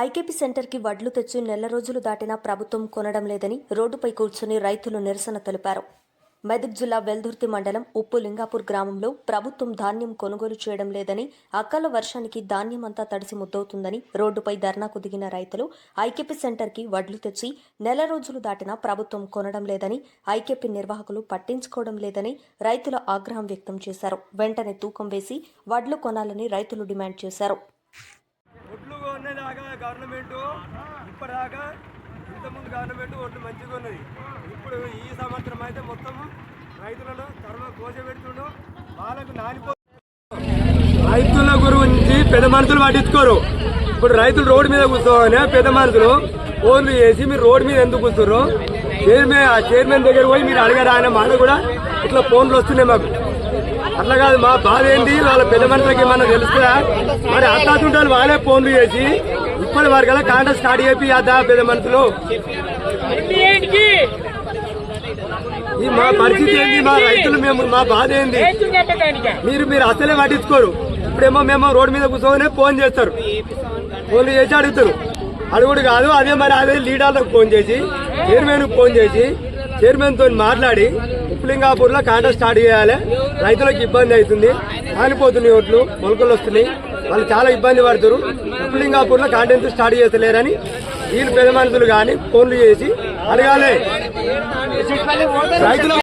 IKP సెంటర్కి వడ్లు తెచ్చి నెల రోజులు దాటినా ప్రభుత్వం కొనడం లేదని రోడ్డుపై కూర్చుని రైతులు నిరసన తెలిపారు. మెదక్ జిల్లా వెల్దుర్తి మండలం ఉప్పు లింగాపూర్ గ్రామంలో ప్రభుత్వం ధాన్యం కొనుగోలు చేయడం లేదని, అకాల వర్షానికి ధాన్యం అంతా తడిసి ముద్దవుతుందని రోడ్డుపై ధర్నాకు దిగిన రైతులు ఐకేపీ సెంటర్కి వడ్లు తెచ్చి నెల రోజులు దాటినా ప్రభుత్వం కొనడం లేదని, ఐకేపీ నిర్వాహకులు పట్టించుకోవడం లేదని రైతుల ఆగ్రహం వ్యక్తం చేశారు. వెంటనే తూకం వేసి వడ్లు కొనాలని రైతులు డిమాండ్ చేశారు. ఒడ్లు కొనేదాకా గవర్నమెంట్ ఇప్పటిదాకా ఇంతకుముందు గవర్నమెంట్ ఒడ్లు మంచిగా ఉన్నది. ఇప్పుడు ఈ సంవత్సరం అయితే మొత్తం రైతులను కోసపెడుతుండో వాళ్ళకు నానిపో రైతుల గురించి పెద్ద మనుషులు పట్టించుకోరు. ఇప్పుడు రైతులు రోడ్డు మీద కూర్చోని పెద్ద మనుషులు ఫోన్లు చేసి మీరు రోడ్డు మీద ఎందుకు కూర్చున్నారు, చైర్మన్ దగ్గర పోయి మీరు అడిగారు ఆయన మాట కూడా ఇట్లా ఫోన్లు వస్తున్నాయి మాకు. అట్లా కాదు, మా బాధ ఏంటి వాళ్ళ పెద్ద మనుషులకి ఏమన్నా తెలుస్తుందా? మరి అట్లాంటి వాళ్ళే ఫోన్లు చేసి ఇప్పటి వరకు కాంటాక్ట్ స్టార్ట్ చేపి అద్దా పెద్ద మనుషులు. ఈ మా పరిస్థితి ఏంటి, మా రైతులు మా బాధ ఏంది, మీరు అసలే పట్టించుకోరు. ఇప్పుడేమో మేము రోడ్డు మీద కూర్చొని ఫోన్ చేస్తారు, ఫోన్లు చేసి అడుగుతారు. అడుగుడు కాదు, అదే లీడర్లకు ఫోన్ చేసి చైర్మన్ ఫోన్ చేసి చైర్మన్ తో మాట్లాడి ఉప్పులింగాపూర్ లో కాంటాక్ట్ స్టార్ట్ చేయాలి. రైతులకు ఇబ్బంది అవుతుంది, కాలిపోతున్నాయి ఓట్లు, మొలకలు వస్తున్నాయి, వాళ్ళు చాలా ఇబ్బంది పడుతారు. ఉప్పులింగాపూర్ లో కాంటాక్ట్ స్టార్ట్ చేస్తలేరని వీళ్ళు పెద్ద మనుషులు కానీ ఫోన్లు చేసి అడగాలి రైతులు.